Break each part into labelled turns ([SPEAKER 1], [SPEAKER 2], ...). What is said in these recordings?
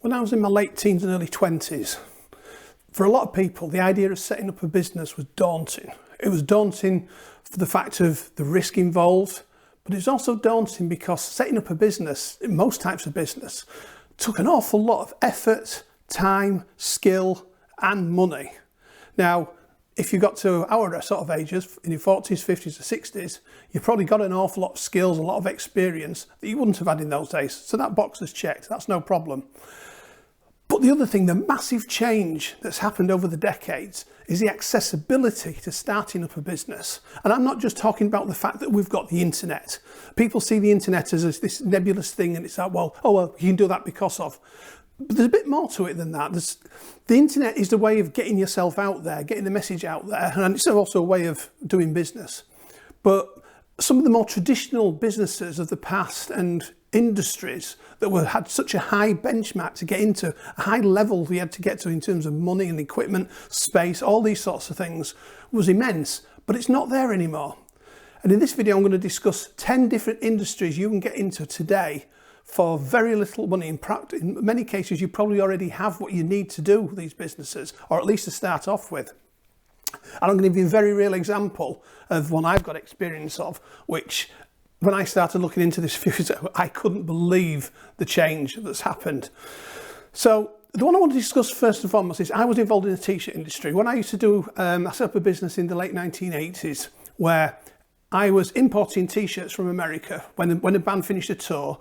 [SPEAKER 1] When I was in my late teens and early 20s, for a lot of people, the idea of setting up a business was daunting. It was daunting for the fact of the risk involved, but it was also daunting because setting up a business, in most types of business, took an awful lot of effort, time, skill, and money. Now, if you got to our sort of ages, in your 40s, 50s, or 60s, you've probably got an awful lot of skills, a lot of experience that you wouldn't have had in those days. So that box is checked, that's no problem. But the other thing, the massive change that's happened over the decades is the accessibility to starting up a business. And I'm not just talking about the fact that we've got the internet. People see the internet as this nebulous thing and it's like, well, you can do that because of. But there's a bit more to it than that. The internet is the way of getting yourself out there, getting the message out there, and it's also a way of doing business. But some of the more traditional businesses of the past and industries that had such a high benchmark to get into, a high level we had to get to in terms of money and equipment, space, all these sorts of things, was immense, but it's not there anymore. And in this video, I'm going to discuss 10 different industries you can get into today for very little money. In many cases, you probably already have what you need to do these businesses, or at least to start off with. And I'm going to give you a very real example of one I've got experience of, which when I started looking into this few years ago, I couldn't believe the change that's happened. So the one I want to discuss first and foremost is I was involved in the t-shirt industry. When I used to do, I set up a business in the late 1980s where I was importing t-shirts from America. When a band finished a tour,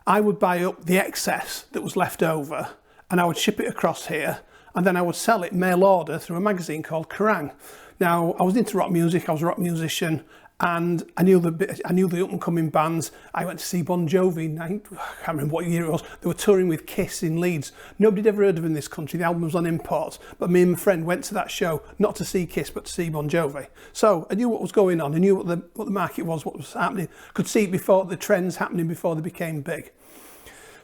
[SPEAKER 1] I would buy up the excess that was left over and I would ship it across here, and then I would sell it mail order through a magazine called Kerrang! Now, I was into rock music, I was a rock musician, and I knew the up and coming bands. I went to see Bon Jovi, I can't remember what year it was. They were touring with Kiss in Leeds. Nobody had ever heard of them in this country. The album was on import, but me and my friend went to that show, not to see Kiss, but to see Bon Jovi. So I knew what was going on. I knew what the market was, what was happening. Could see it before the trends happening before they became big.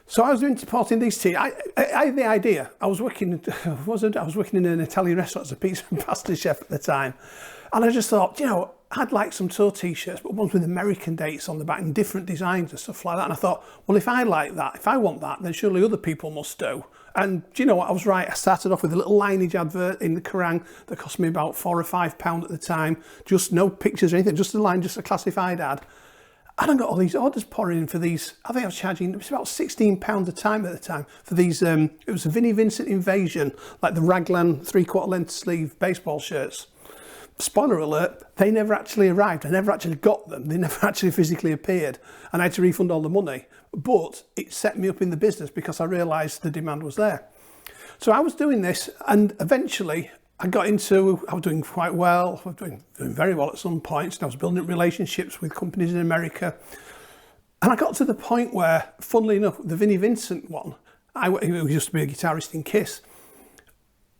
[SPEAKER 1] So I was importing these tea. I had the idea. I was working in an Italian restaurant as a pizza and pasta chef at the time. And I just thought, I'd like some tour t-shirts, but ones with American dates on the back and different designs and stuff like that. And I thought, well, if I like that, if I want that, then surely other people must do. And do you know what? I was right. I started off with a little lineage advert in the Kerrang! That cost me about £4 or £5 at the time. Just no pictures or anything, just a line, just a classified ad. And I got all these orders pouring in for these. I think I was charging, it was about £16 a time at the time for these. It was a Vinnie Vincent Invasion, like the raglan 3/4 length sleeve baseball shirts. Spoiler alert, they never actually arrived. I never actually got them. They never actually physically appeared. And I had to refund all the money. But it set me up in the business because I realised the demand was there. So I was doing this, and eventually I was doing quite well. I was doing very well at some points. And I was building up relationships with companies in America. And I got to the point where, funnily enough, the Vinnie Vincent one, he used to be a guitarist in Kiss.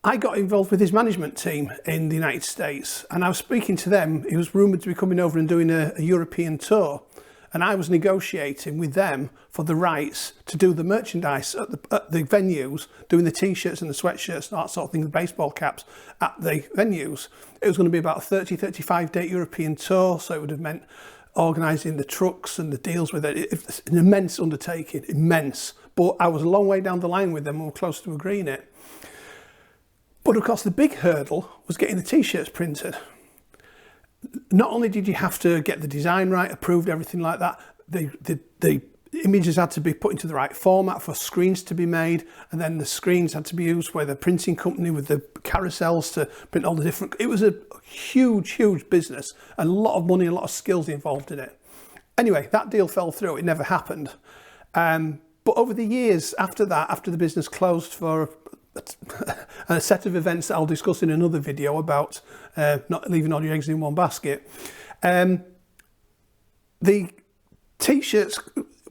[SPEAKER 1] I got involved with his management team in the United States, and I was speaking to them. He was rumoured to be coming over and doing a European tour, and I was negotiating with them for the rights to do the merchandise at the venues, doing the t-shirts and the sweatshirts and that sort of thing, the baseball caps at the venues. It was going to be about a 35 day European tour, so it would have meant organising the trucks and the deals with it. It's an immense undertaking, immense. But I was a long way down the line with them and we were close to agreeing it. But of course, the big hurdle was getting the t-shirts printed. Not only did you have to get the design right, approved, everything like that, the images had to be put into the right format for screens to be made, and then the screens had to be used with the printing company with the carousels to print all the different. It was a huge, huge business and a lot of money, a lot of skills involved in it. Anyway, that deal fell through. It never happened. But over the years after that, after the business closed for a set of events that I'll discuss in another video about not leaving all your eggs in one basket. The t-shirts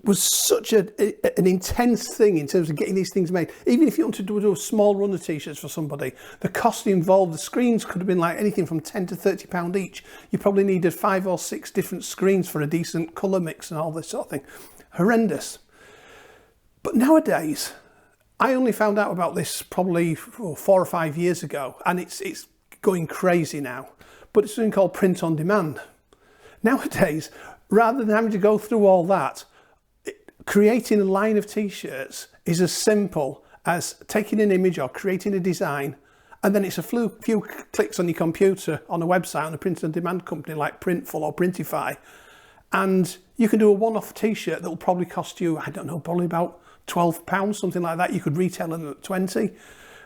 [SPEAKER 1] was such an intense thing in terms of getting these things made. Even if you wanted to do a small run of t-shirts for somebody, the cost involved, the screens could have been like anything from £10 to £30 each. You probably needed 5 or 6 different screens for a decent colour mix and all this sort of thing. Horrendous. But nowadays, I only found out about this probably 4 or 5 years ago, and it's going crazy now. But it's something called print on demand. Nowadays, rather than having to go through all that, creating a line of t-shirts is as simple as taking an image or creating a design, and then it's a few clicks on your computer on a website on a print-on-demand company like Printful or Printify, and you can do a one-off t-shirt that will probably cost you, I don't know, probably about £12, something like that. You could retail them at 20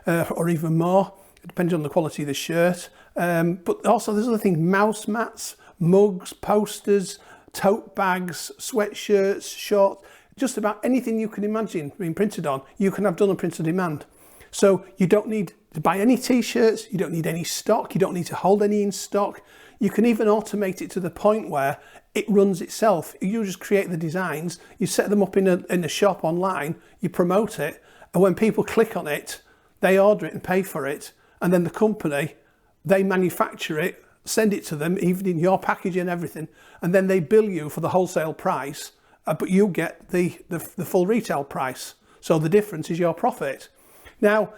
[SPEAKER 1] or even more, depending on the quality of the shirt. But also there's other things, mouse mats, mugs, posters, tote bags, sweatshirts, shorts, just about anything you can imagine being printed on, you can have done on print on demand. So you don't need to buy any t-shirts, you don't need any stock, you don't need to hold any in stock. You can even automate it to the point where it runs itself. You just create the designs, you set them up in a shop online, you promote it, and when people click on it, they order it and pay for it, and then the company, they manufacture it, send it to them, even in your packaging and everything, and then they bill you for the wholesale price, but you get the full retail price. So the difference is your profit. Now,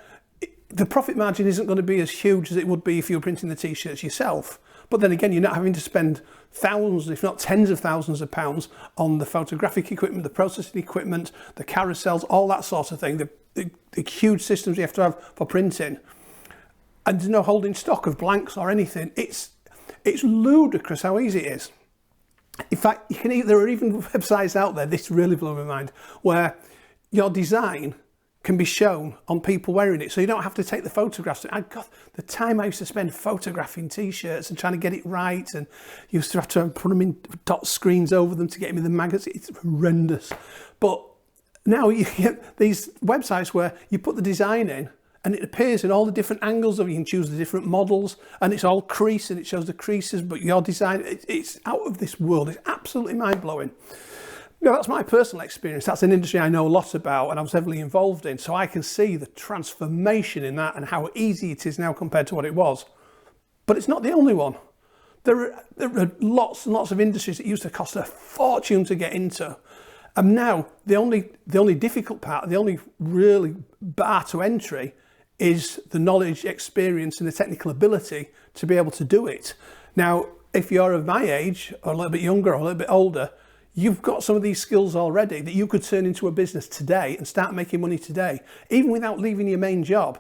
[SPEAKER 1] the profit margin isn't going to be as huge as it would be if you were printing the t-shirts yourself. But then again, you're not having to spend thousands, if not tens of thousands of pounds on the photographic equipment, the processing equipment, the carousels, all that sort of thing, the huge systems you have to have for printing. And there's no holding stock of blanks or anything. It's ludicrous how easy it is. In fact, there are even websites out there, this really blew my mind, where your design can be shown on people wearing it, so you don't have to take the photographs. The time I used to spend photographing t-shirts and trying to get it right, and you used to have to put them in dot screens over them to get them in the magazine. It's horrendous. But now you get these websites where you put the design in and it appears in all the different angles, or you can choose the different models, and it's all crease and it shows the creases, but your design, it's out of this world. It's absolutely mind-blowing. Now, that's my personal experience. That's an industry I know a lot about and I was heavily involved in, so I can see the transformation in that and how easy it is now compared to what it was. But it's not the only one. There are lots and lots of industries that used to cost a fortune to get into, and now the only difficult part, the only really bar to entry, is the knowledge, experience and the technical ability to be able to do it. Now, if you're of my age or a little bit younger or a little bit older, you've got some of these skills already that you could turn into a business today and start making money today. Even without leaving your main job,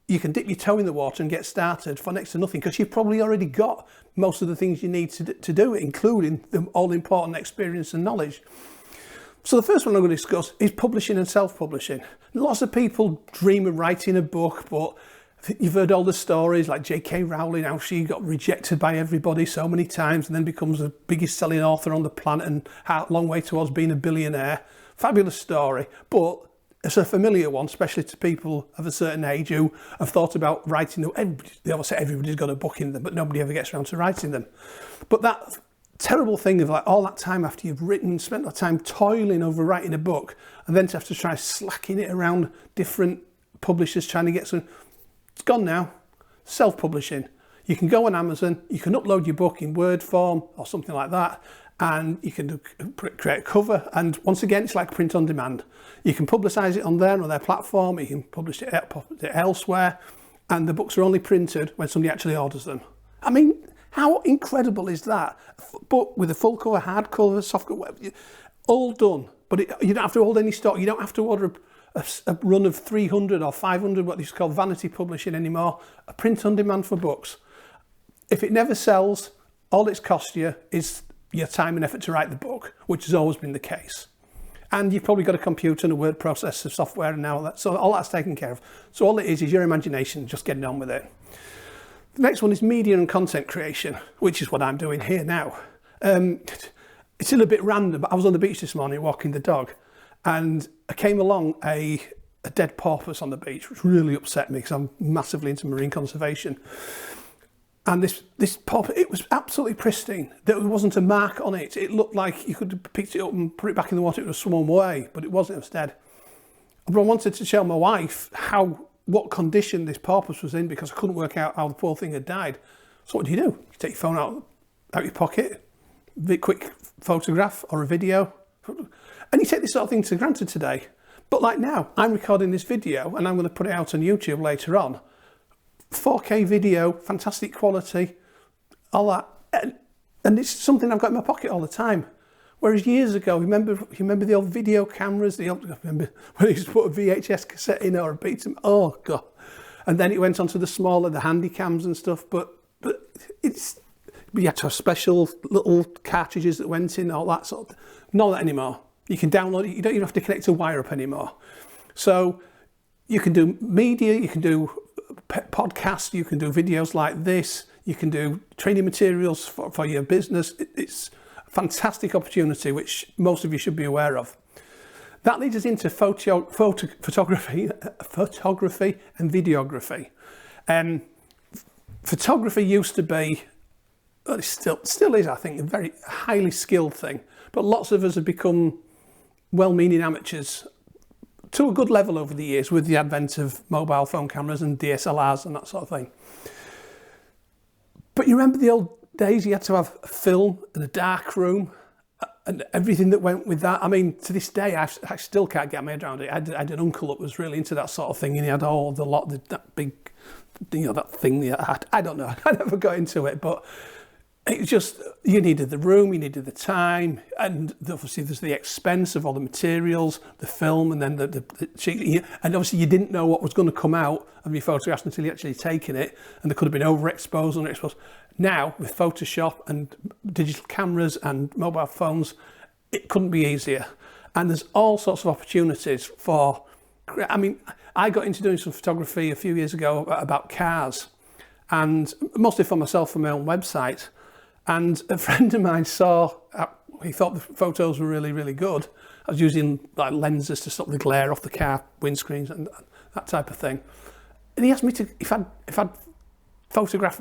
[SPEAKER 1] you can dip your toe in the water and get started for next to nothing, because you've probably already got most of the things you need to do it, including the all-important experience and knowledge. So the first one I'm going to discuss is publishing and self-publishing. Lots of people dream of writing a book, but you've heard all the stories like J.K. Rowling, how she got rejected by everybody so many times and then becomes the biggest selling author on the planet and a long way towards being a billionaire. Fabulous story, but it's a familiar one, especially to people of a certain age who have thought about writing. They always say everybody's got a book in them, but nobody ever gets around to writing them. But that terrible thing of like all that time after you've written, spent that time toiling over writing a book, and then to have to try slacking it around different publishers trying to get some. It's gone now. Self-publishing. You can go on Amazon, you can upload your book in Word form or something like that, and you can create a cover, and once again it's like print on demand. You can publicise it on their platform, you can publish it elsewhere, and the books are only printed when somebody actually orders them. I mean, how incredible is that? But with a full cover, hard cover, soft cover, all done. But you don't have to hold any stock. You don't have to order a run of 300 or 500, what is called vanity publishing anymore. A print on demand for books. If it never sells, all it's cost you is your time and effort to write the book, which has always been the case. And you've probably got a computer and a word processor software and now that, so all that's taken care of. So all it is your imagination, just getting on with it. The next one is media and content creation, which is what I'm doing here now. It's a little bit random, but I was on the beach this morning walking the dog, and I came along a dead porpoise on the beach, which really upset me because I'm massively into marine conservation. And this porpoise, it was absolutely pristine. There wasn't a mark on it. It looked like you could have picked it up and put it back in the water. It was swum away, but it wasn't. It was dead. But I wanted to show my wife what condition this porpoise was in, because I couldn't work out how the poor thing had died. So what do? You take your phone out your pocket, a quick photograph or a video, and you take this sort of thing for granted today. But like now, I'm recording this video and I'm going to put it out on YouTube later on. 4K video, fantastic quality, all that. And it's something I've got in my pocket all the time. Whereas years ago, you remember the old video cameras? I remember when you used to put a VHS cassette in or a beta. Oh God! And then it went on to the smaller, the handy cams and stuff. But you had to have special little cartridges that went in, all that sort of. None of that anymore. You can download it. You don't even have to connect a wire up anymore. So you can do media. You can do podcasts. You can do videos like this. You can do training materials for your business. It's a fantastic opportunity, which most of you should be aware of. That leads us into photography and videography. Photography used to be, well, it still is, I think, a very highly skilled thing. But lots of us have become well-meaning amateurs to a good level over the years with the advent of mobile phone cameras and DSLRs and that sort of thing. But you remember the old days, you had to have a film and a dark room and everything that went with that. I mean, to this day, I still can't get my head around it. I had an uncle that was really into that sort of thing, and he had all that big, that thing. I don't know. I never got into it, but it was just, you needed the room, you needed the time, and obviously there's the expense of all the materials, the film, and then the and obviously you didn't know what was going to come out of your photographs until you actually taken it, and there could have been overexposed, underexposed. Now, with Photoshop and digital cameras and mobile phones, it couldn't be easier. And there's all sorts of opportunities for, I mean, I got into doing some photography a few years ago about cars, and mostly for myself, for my own website. And a friend of mine he thought the photos were really, really good. I was using like lenses to stop the glare off the car windscreens and that type of thing. And he asked me if I'd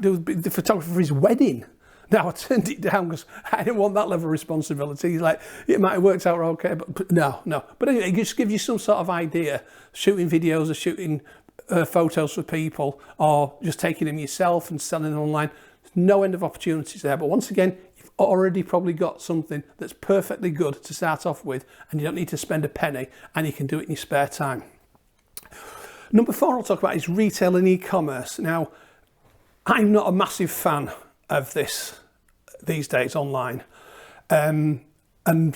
[SPEAKER 1] do the photography for his wedding. Now I turned it down because I didn't want that level of responsibility. He's like, it might have worked out okay, but no. But anyway, it just gives you some sort of idea. Shooting videos or shooting photos for people, or just taking them yourself and selling them online. No end of opportunities there, but once again, you've already probably got something that's perfectly good to start off with, and you don't need to spend a penny, and you can do it in your spare time. Number 4 I'll talk about is retail and e-commerce. Now, I'm not a massive fan of this these days online, and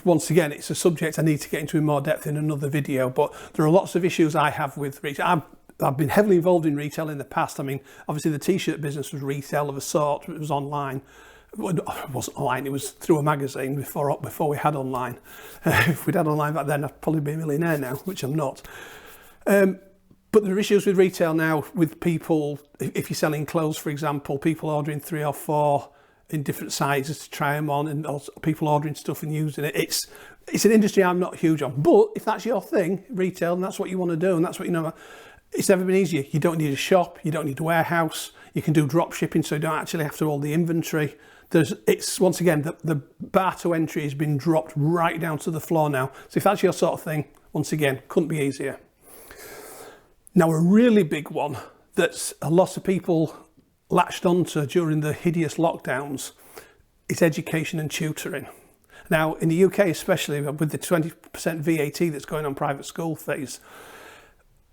[SPEAKER 1] once again, it's a subject I need to get into in more depth in another video, but there are lots of issues I have with retail. I've been heavily involved in retail in the past. I mean, obviously the t-shirt business was retail of a sort. It was online. It wasn't online, it was through a magazine before we had online. If we'd had online back then, I'd probably be a millionaire now, which I'm not. But there are issues with retail now with people, if you're selling clothes, for example, people ordering 3 or 4 in different sizes to try them on, and also people ordering stuff and using it. It's an industry I'm not huge on. But if that's your thing, retail, and that's what you want to do, and that's what you know, it's never been easier. You don't need a shop, you don't need a warehouse, you can do drop shipping, so you don't actually have to hold the inventory. It's once again, the bar to entry has been dropped right down to the floor now. So if that's your sort of thing, once again, couldn't be easier. Now, a really big one that a lot of people latched onto during the hideous lockdowns is education and tutoring. Now, in the UK especially, with the 20% VAT that's going on private school fees,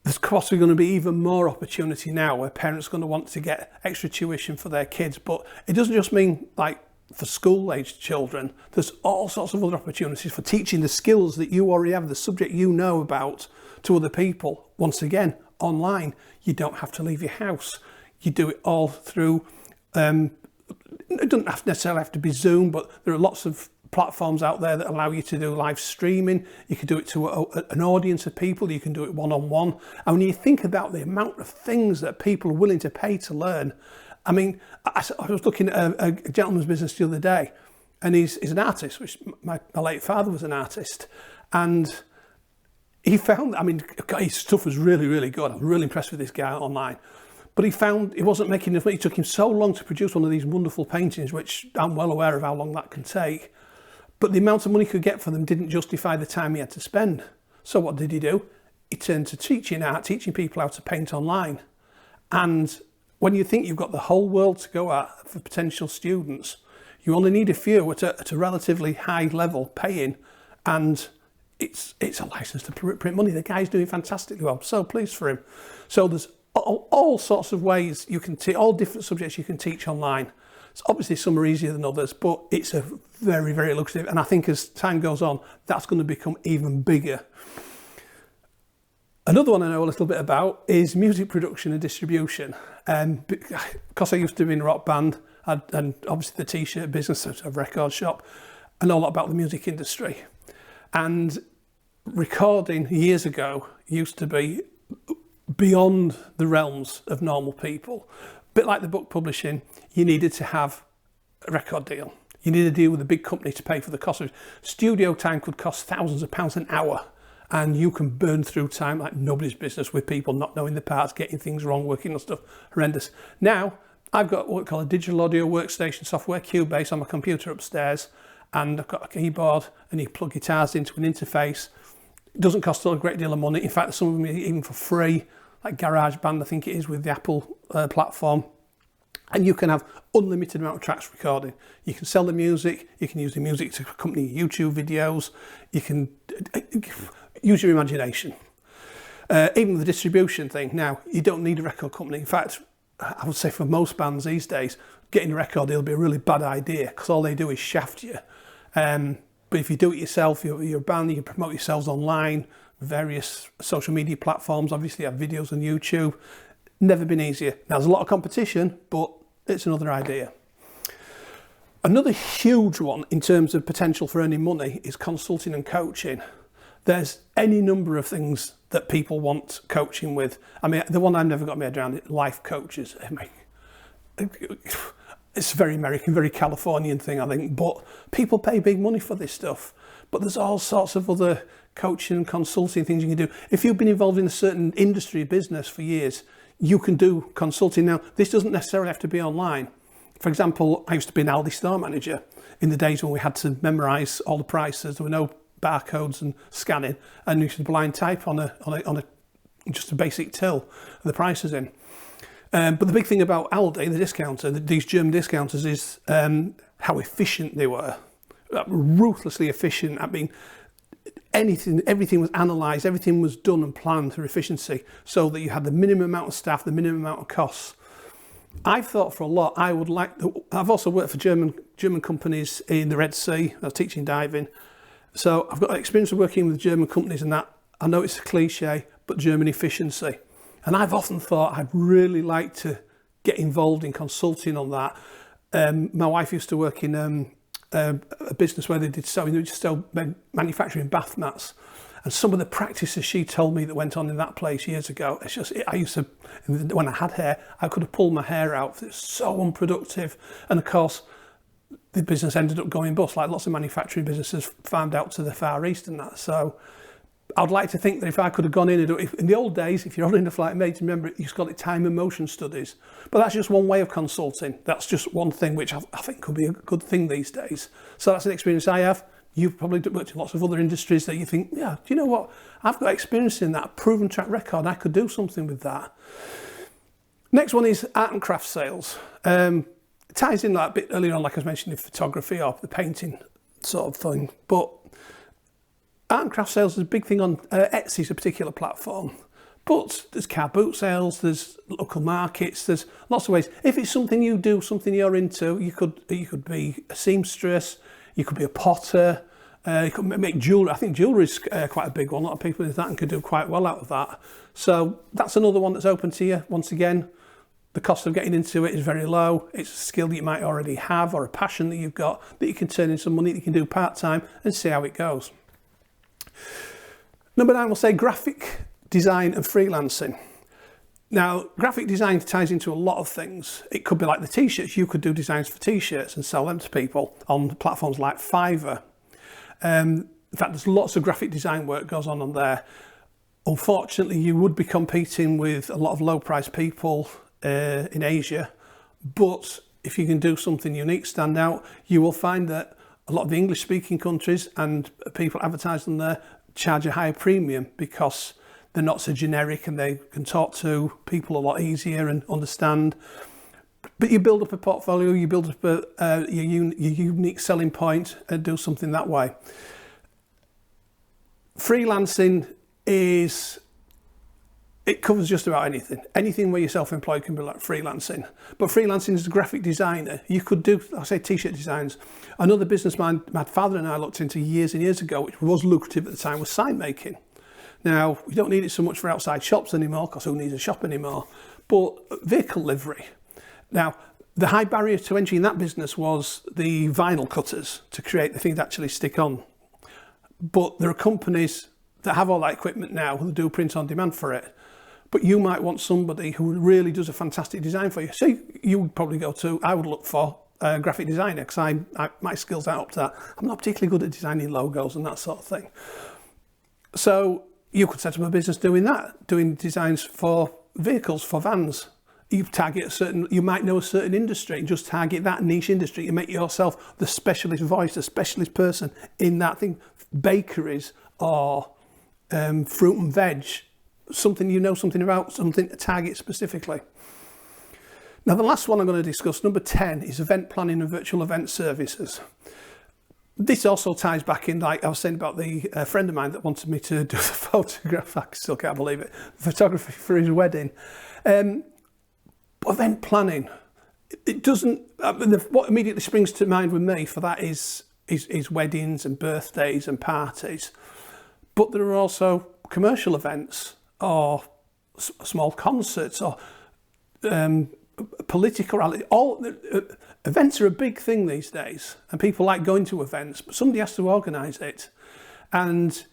[SPEAKER 1] there's possibly going to be even more opportunity now where parents are going to want to get extra tuition for their kids. But it doesn't just mean like for school-aged children. There's all sorts of other opportunities for teaching the skills that you already have, the subject you know about, to other people. Once again, online. You don't have to leave your house. You do it all through, it doesn't necessarily have to be Zoom, but there are lots of platforms out there that allow you to do live streaming. You can do it to an audience of people. You can do it one-on-one. And when you think about the amount of things that people are willing to pay to learn, I mean, I was looking at a gentleman's business the other day, and he's an artist, which my late father was an artist. And he found, I mean, his stuff was really, really good. I was really impressed with this guy online. But he found he wasn't making enough money. It took him so long to produce one of these wonderful paintings, which I'm well aware of how long that can take. But the amount of money he could get for them didn't justify the time he had to spend. So what did he do? He turned to teaching art, teaching people how to paint online. And when you think you've got the whole world to go at for potential students, you only need a few at a relatively high level paying, and it's a license to print money. The guy's doing fantastically well. I'm so pleased for him. So there's all sorts of ways you can teach, all different subjects you can teach online. So obviously some are easier than others, but it's a very, very lucrative. And I think as time goes on, that's going to become even bigger. Another one I know a little bit about is music production and distribution. Because I used to be in a rock band and obviously the t-shirt business, a record shop, I know a lot about the music industry. And recording years ago used to be beyond the realms of normal people. A bit like the book publishing, you needed to have a record deal. You needed to deal with a big company to pay for the cost of it. Studio time could cost thousands of pounds an hour, and you can burn through time like nobody's business with people not knowing the parts, getting things wrong, working on stuff, horrendous. Now, I've got what we call a digital audio workstation software, Cubase, on my computer upstairs, and I've got a keyboard, and you plug guitars into an interface. It doesn't cost a great deal of money. In fact, some of them are even for free, like GarageBand, I think it is, with the Apple platform. And you can have unlimited amount of tracks recording. You can sell the music, you can use the music to accompany YouTube videos, you can use your imagination. Even the distribution thing, now, you don't need a record company. In fact, I would say for most bands these days, getting a record deal will be a really bad idea because all they do is shaft you. But if you do it yourself, you're a band, you can promote yourselves online, various social media platforms, obviously you have videos on YouTube. Never been easier. Now there's a lot of competition, but it's another idea. Another huge one in terms of potential for earning money is consulting and coaching. There's any number of things that people want coaching with. I mean, the one I've never got my head around is life coaches. I mean, it's a very American, very Californian thing, I think, but people pay big money for this stuff. But there's all sorts of other coaching and consulting things you can do. If you've been involved in a certain industry business for years, you can do consulting. Now, this doesn't necessarily have to be online. For example, I used to be an Aldi store manager in the days when we had to memorise all the prices. There were no barcodes and scanning, and you should blind type on a just a basic till the prices in. But the big thing about Aldi, the discounter, these German discounters, is how efficient they were. Ruthlessly efficient. I mean, everything was analysed, everything was done and planned for efficiency, so that you had the minimum amount of staff, the minimum amount of costs. I've thought for a lot. I've also worked for German companies in the Red Sea. I was teaching diving, so I've got experience of working with German companies, and that I know it's a cliche, but German efficiency. And I've often thought I'd really like to get involved in consulting on that. My wife used to work in a business where they did sewing, they just sell manufacturing bath mats. And some of the practices she told me that went on in that place years ago, it's just, I used to, when I had hair, I could have pulled my hair out. It's so unproductive. And of course, the business ended up going bust, like lots of manufacturing businesses farmed out to the Far East and that. So I'd like to think that if I could have gone in and do it, in the old days, if you're running a flight mate, remember, you just call it time and motion studies. But that's just one way of consulting. That's just one thing which I think could be a good thing these days. So that's an experience I have. You've probably worked in lots of other industries that you think, yeah, do you know what? I've got experience in that, proven track record. I could do something with that. Next one is art and craft sales. It ties in like a bit earlier on, like I was mentioning, photography or the painting sort of thing. But art and craft sales is a big thing on Etsy, is a particular platform. But there's car boot sales, there's local markets, there's lots of ways. If it's something you do, something you're into, you could be a seamstress, you could be a potter, you could make jewellery. I think jewellery is quite a big one. A lot of people do that and could do quite well out of that. So that's another one that's open to you. Once again, the cost of getting into it is very low. It's a skill that you might already have or a passion that you've got that you can turn into money that you can do part-time and see how it goes. Number 9, we'll say graphic design and freelancing. Now, graphic design ties into a lot of things. It could be like the t-shirts. You could do designs for t-shirts and sell them to people on platforms like Fiverr. In fact, there's lots of graphic design work goes on there. Unfortunately, you would be competing with a lot of low-priced people in Asia. But if you can do something unique, stand out, you will find that a lot of the English-speaking countries and people advertising there charge a higher premium because they're not so generic and they can talk to people a lot easier and understand. But you build up a portfolio, you build up your unique selling point and do something that way. Freelancing is it covers just about anything. Anything where you're self-employed can be like freelancing. But freelancing as a graphic designer, you could do, I say t-shirt designs. Another business my father and I looked into years and years ago, which was lucrative at the time, was sign making. Now, we don't need it so much for outside shops anymore, because who needs a shop anymore? But vehicle livery. Now, the high barrier to entry in that business was the vinyl cutters to create the thing that actually stick on. But there are companies that have all that equipment now who do print on demand for it. But you might want somebody who really does a fantastic design for you. So you would probably go to, I would look for a graphic designer, because my skills aren't up to that. I'm not particularly good at designing logos and that sort of thing. So you could set up a business doing that, doing designs for vehicles, for vans. You target you might know a certain industry and just target that niche industry and make yourself the specialist voice, the specialist person in that thing. Bakeries or fruit and veg, something you know something about, something to target specifically. Now, the last one I'm going to discuss, number 10, is event planning and virtual event services. This also ties back in, like I was saying about the friend of mine that wanted me to do the photograph, I still can't believe it, photography for his wedding. Event planning, it doesn't, what immediately springs to mind with me for that is weddings and birthdays and parties. But there are also commercial events or small concerts or political rallies. Events are a big thing these days, and people like going to events, but somebody has to organise it. And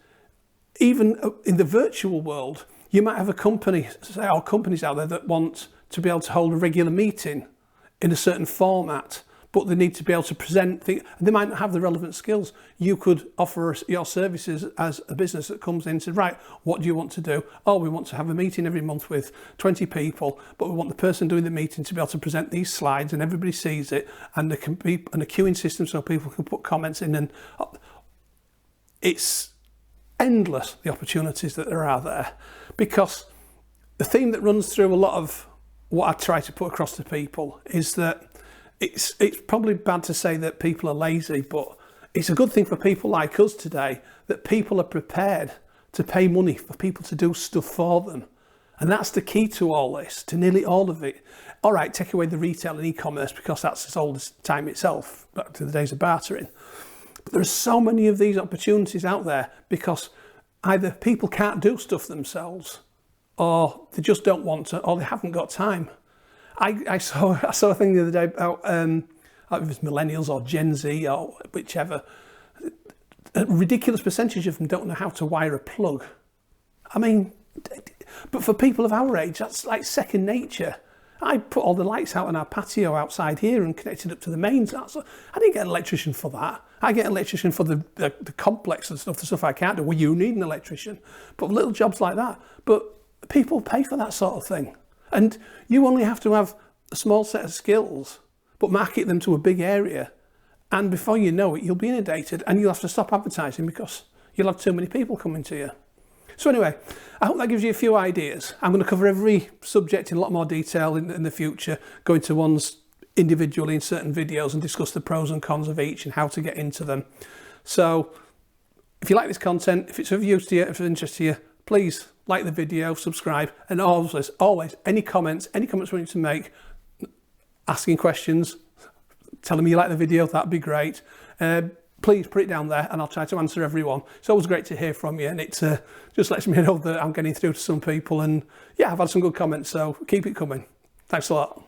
[SPEAKER 1] even in the virtual world, you might have a company or companies out there that want to be able to hold a regular meeting in a certain format, but they need to be able to present things. They might not have the relevant skills. You could offer your services as a business that comes in and says, right, what do you want to do? Oh, we want to have a meeting every month with 20 people, but we want the person doing the meeting to be able to present these slides and everybody sees it, and there can be a queuing system so people can put comments in, and it's endless, the opportunities that there are there. Because the theme that runs through a lot of what I try to put across to people is that it's probably bad to say that people are lazy, but it's a good thing for people like us today that people are prepared to pay money for people to do stuff for them. And that's the key to all this, to nearly all of it. All right, take away the retail and e-commerce, because that's as old as time itself, back to the days of bartering. But there are so many of these opportunities out there because either people can't do stuff themselves, or they just don't want to, or they haven't got time. I saw a thing the other day about, I don't know if it's millennials or Gen Z or whichever, a ridiculous percentage of them don't know how to wire a plug. I mean, but for people of our age, that's like second nature. I put all the lights out on our patio outside here and connected up to the mains. I didn't get an electrician for that. I get an electrician for the complex and stuff, the stuff I can't do. Well, you need an electrician. But little jobs like that. But people pay for that sort of thing. And you only have to have a small set of skills, but market them to a big area. And before you know it, you'll be inundated and you'll have to stop advertising because you'll have too many people coming to you. So anyway, I hope that gives you a few ideas. I'm going to cover every subject in a lot more detail in the future, go into ones individually in certain videos and discuss the pros and cons of each and how to get into them. So if you like this content, if it's of use to you, if it's of interest to you, please like the video, subscribe, and always, any comments we need to make, asking questions, telling me you like the video, that'd be great. Please put it down there and I'll try to answer everyone. It's always great to hear from you, and it just lets me know that I'm getting through to some people, and yeah, I've had some good comments, so keep it coming. Thanks a lot.